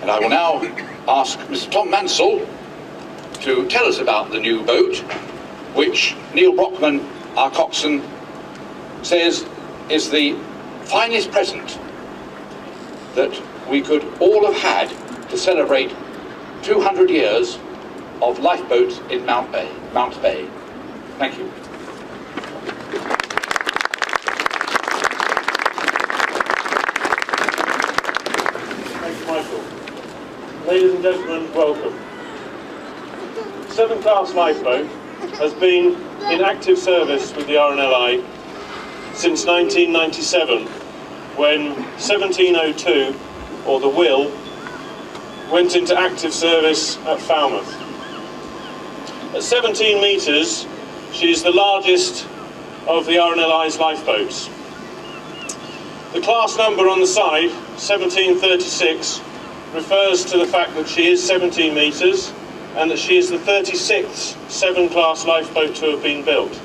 And I will now ask Mr. Tom Mansell to tell us about the new boat, which Neil Brockman, our coxswain, says is the finest present that we could all have had to celebrate 200 years of lifeboats in Mount Bay. Thank you. Thanks, Michael. Ladies and gentlemen, welcome. 7th Class Lifeboat has been in active service with the RNLI since 1997, when 1702, or the Will, went into active service at Falmouth. At 17 metres, she is the largest of the RNLI's lifeboats. The class number on the side, 1736, refers to the fact that she is 17 metres and that she is the 36th 7 Class lifeboat to have been built.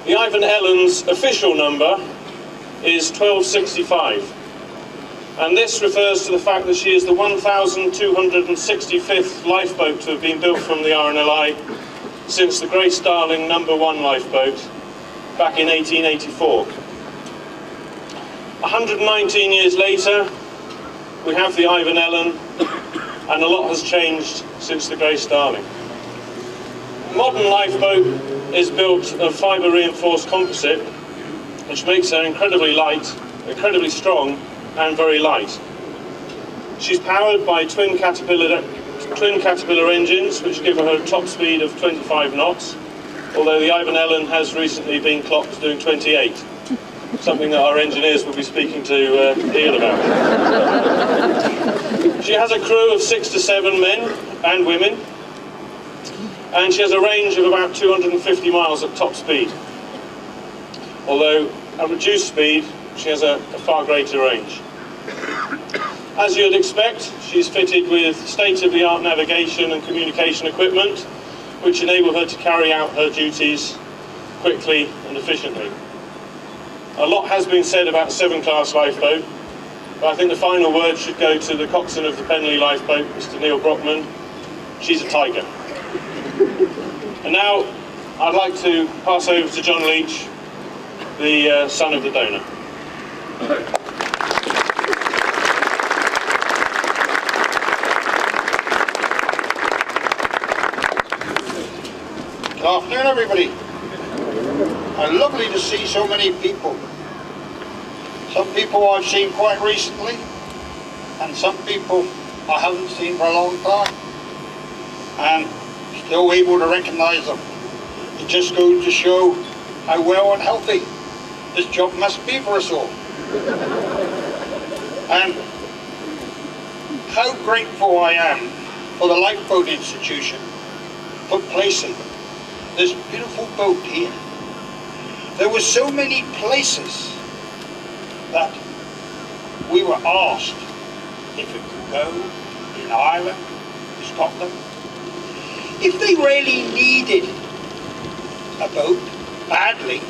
The Ivan Ellen's official number is 1265, and this refers to the fact that she is the 1,265th lifeboat to have been built from the RNLI since the Grace Darling No. 1 lifeboat back in 1884. 119 years later, we have the Ivan Ellen, and a lot has changed since the Grace Darling. A modern lifeboat is built of fibre reinforced composite, which makes her incredibly light, incredibly strong, and very light. She's powered by twin Caterpillar engines, which give her a top speed of 25 knots, although the Ivan Ellen has recently been clocked doing 28, something that our engineers will be speaking to Neil about. She has a crew of 6 to 7 men and women, and she has a range of about 250 miles at top speed, although at reduced speed she has a far greater range. As you'd expect, she's fitted with state-of-the-art navigation and communication equipment, which enable her to carry out her duties quickly and efficiently. A lot has been said about 7 Class lifeboat, but I think the final word should go to the coxswain of the Penlee lifeboat, Mr. Neil Brockman. She's a tiger. And now I'd like to pass over to John Leach, the son of the donor. Good afternoon, everybody. Lovely to see so many people. Some people I've seen quite recently, and some people I haven't seen for a long time, and still able to recognise them. It just goes to show how well and healthy this job must be for us all. And how grateful I am for the Lifeboat Institution for placing this beautiful boat here. There were so many places that we were asked if it could go in Ireland, Scotland. If they really needed a boat badly,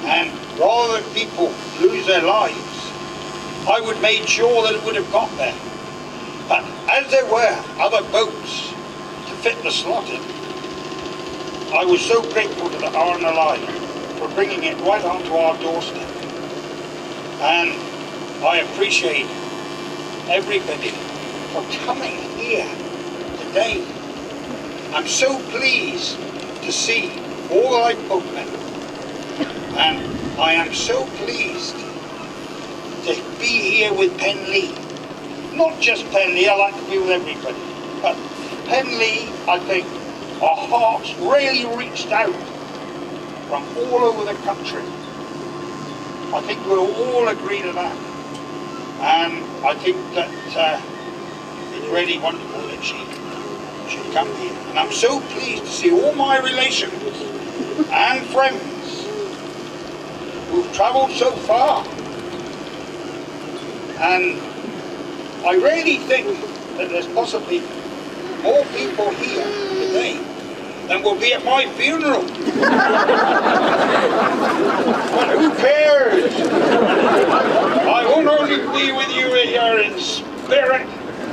and rather than people lose their lives, I would make sure that it would have got there. But as there were other boats to fit the slot in, I was so grateful to the RNLI for bringing it right onto our doorstep. And I appreciate everybody for coming here today. I'm so pleased to see all the lifeboatmen, and I am so pleased to be here with Penlee. Not just Penlee, I like to be with everybody, but Penlee, I think our hearts really reached out from all over the country. I think we'll all agree to that. And I think that it's really wonderful that she should come here. And I'm so pleased to see all my relations and friends who've travelled so far. And I really think that there's possibly more people here today than will be at my funeral. But who cares? I won't only be with you here in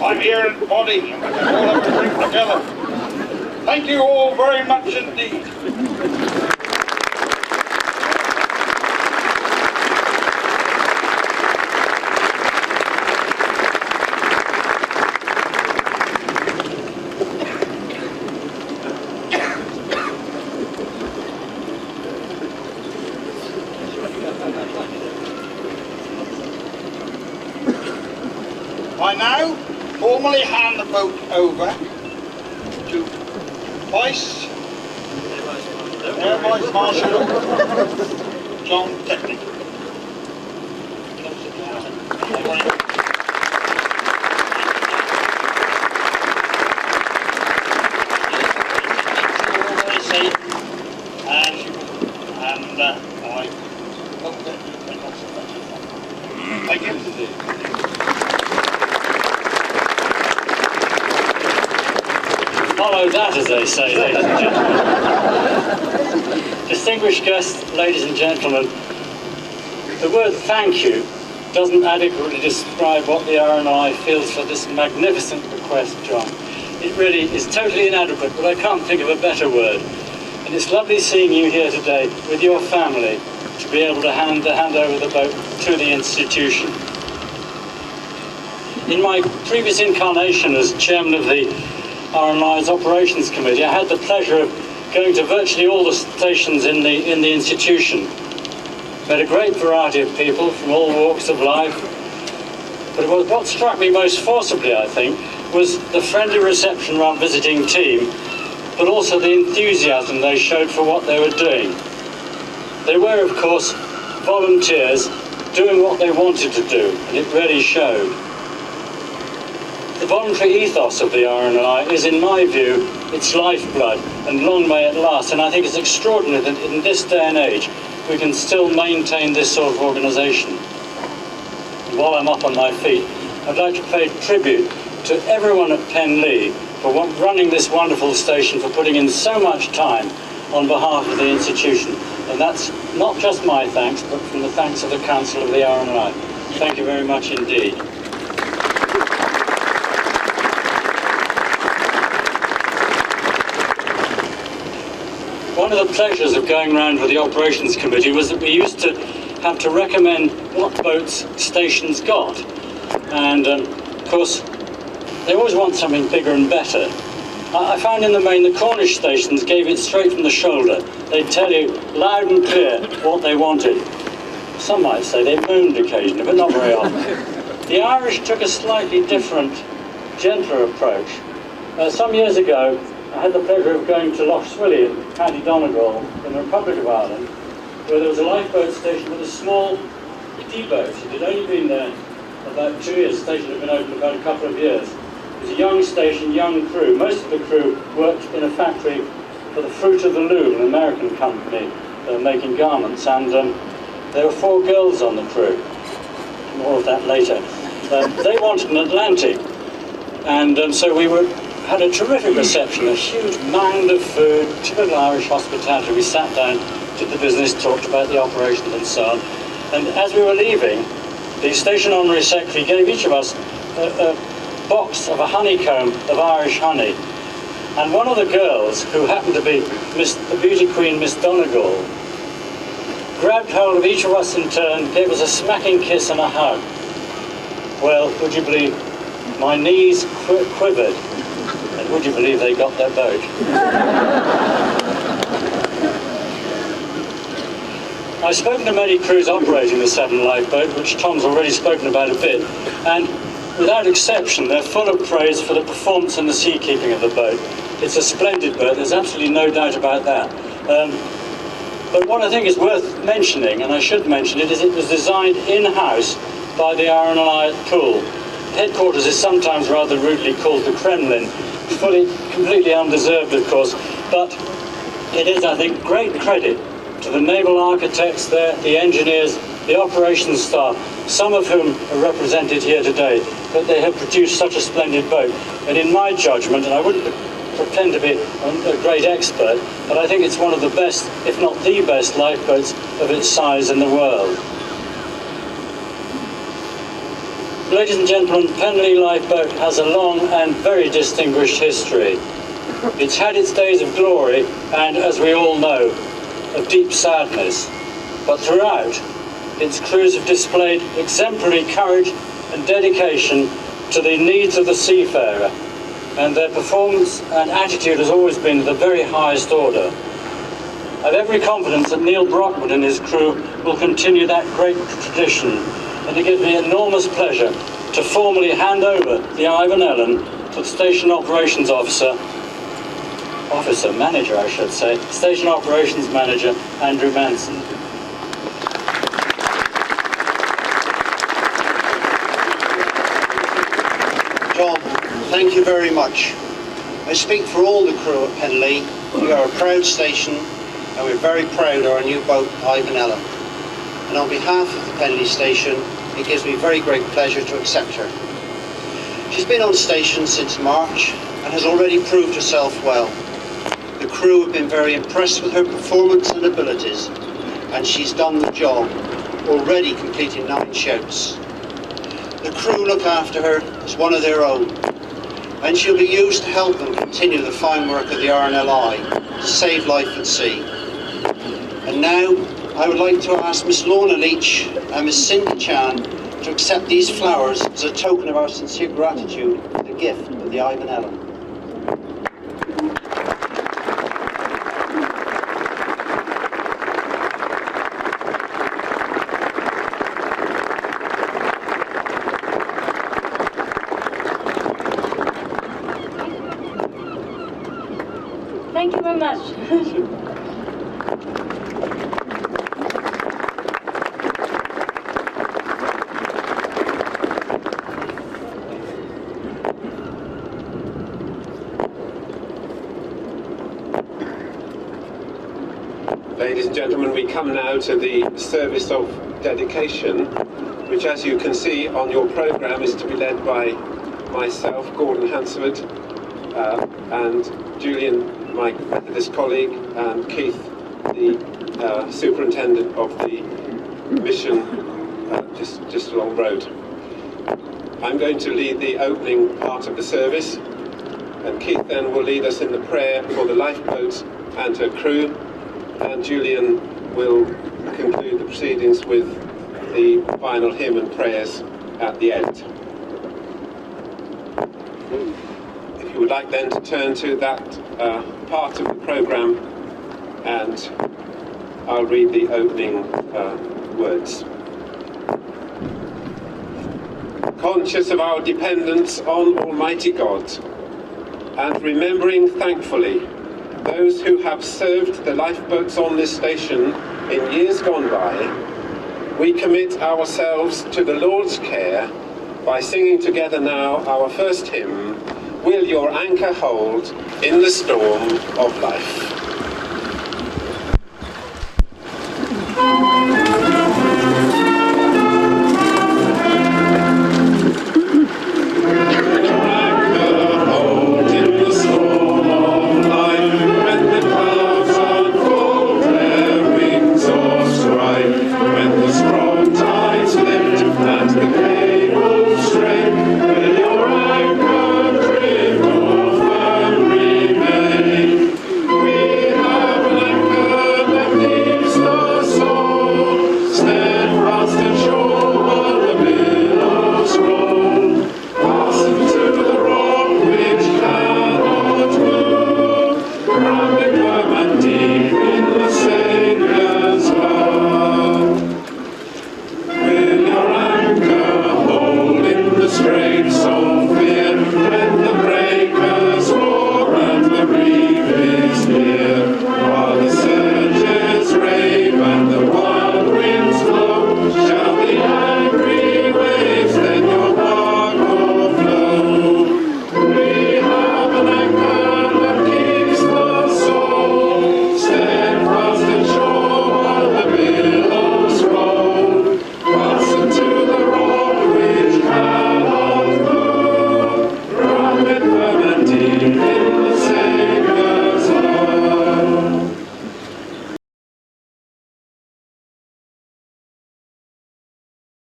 I'm here in body, and we can all have a drink together. Thank you all very much indeed. I now formally hand the boat over to Air Vice Marshal John Penlee. Thank you. Follow that, as they say, ladies and gentlemen. Distinguished guests, ladies and gentlemen, the word thank you doesn't adequately describe what the RNI feels for this magnificent bequest, John. It really is totally inadequate, but I can't think of a better word. And it's lovely seeing you here today with your family to be able to hand over the boat to the institution. In my previous incarnation as chairman of the RNI's Operations Committee, I had the pleasure of going to virtually all the stations in the institution. Met a great variety of people from all walks of life. But what struck me most forcibly, I think, was the friendly reception of our visiting team, but also the enthusiasm they showed for what they were doing. They were, of course, volunteers doing what they wanted to do, and it really showed. The voluntary ethos of the RNI is, in my view, its lifeblood, and long may it last. And I think it's extraordinary that in this day and age, we can still maintain this sort of organisation. While I'm up on my feet, I'd like to pay tribute to everyone at Penlee for running this wonderful station, for putting in so much time on behalf of the institution. And that's not just my thanks, but from the thanks of the Council of the RNI. Thank you very much indeed. One of the pleasures of going around with the Operations Committee was that we used to have to recommend what boats stations got. And of course, they always want something bigger and better. I found in the main the Cornish stations gave it straight from the shoulder. They'd tell you loud and clear what they wanted. Some might say they moaned occasionally, but not very often. The Irish took a slightly different, gentler approach. Some years ago, I had the pleasure of going to Lough Swilly in County Donegal in the Republic of Ireland, where there was a lifeboat station with a small D-boat. It had only been there about 2 years. The station had been open about a couple of years. It was a young station, young crew. Most of the crew worked in a factory for the Fruit of the Loom, an American company making garments, and there were 4 girls on the crew. More of that later. They wanted an Atlantic, and so we had a terrific reception, a huge mound of food, typical Irish hospitality. We sat down, did the business, talked about the operations and so on. And as we were leaving, the station honorary secretary gave each of us a box of a honeycomb of Irish honey. And one of the girls, who happened to be the beauty queen, Miss Donegal, grabbed hold of each of us in turn, gave us a smacking kiss and a hug. Well, would you believe, my knees quivered. And would you believe they got their boat? I've spoken to many crews operating the Severn Lifeboat, which Tom's already spoken about a bit, and without exception, they're full of praise for the performance and the seakeeping of the boat. It's a splendid boat, there's absolutely no doubt about that. But what I think is worth mentioning, and I should mention it, is it was designed in-house by the RNI at Poole. Headquarters is sometimes rather rudely called the Kremlin, completely undeserved, of course, but it is, I think, great credit to the naval architects there, the engineers, the operations staff, some of whom are represented here today, that they have produced such a splendid boat. And in my judgment, and I wouldn't pretend to be a great expert, but I think it's one of the best, if not the best, lifeboats of its size in the world. Ladies and gentlemen, Penlee Lifeboat has a long and very distinguished history. It's had its days of glory and, as we all know, of deep sadness. But throughout, its crews have displayed exemplary courage and dedication to the needs of the seafarer, and their performance and attitude has always been of the very highest order. I have every confidence that Neil Brockman and his crew will continue that great tradition, and it gives me enormous pleasure to formally hand over the Ivan Ellen to the Station Operations Manager, I should say, Station Operations Manager, Andrew Manson. John, thank you very much. I speak for all the crew at Penlee. We are a proud station and we're very proud of our new boat, Ivan Ellen. And on behalf of the Penlee station, it gives me very great pleasure to accept her. She's been on station since March and has already proved herself well. The crew have been very impressed with her performance and abilities, and she's done the job, already completing 9 shouts. The crew look after her as one of their own, and she'll be used to help them continue the fine work of the RNLI to save life at sea. And now, I would like to ask Miss Lorna Leach and Miss Cindy Chan to accept these flowers as a token of our sincere gratitude for the gift of the Ivan Ellen. Thank you very much. Ladies and gentlemen, we come now to the service of dedication, which, as you can see on your programme, is to be led by myself, Gordon Hansford, and Julian, my Methodist colleague, and Keith, the superintendent of the mission just along the road. I'm going to lead the opening part of the service, and Keith then will lead us in the prayer for the lifeboat and her crew, and Julian will conclude the proceedings with the final hymn and prayers at the end. If you would like then to turn to that part of the programme, and I'll read the opening words. Conscious of our dependence on Almighty God, and remembering thankfully those who have served the lifeboats on this station in years gone by, we commit ourselves to the Lord's care by singing together now our first hymn, Will Your Anchor Hold in the Storm of Life.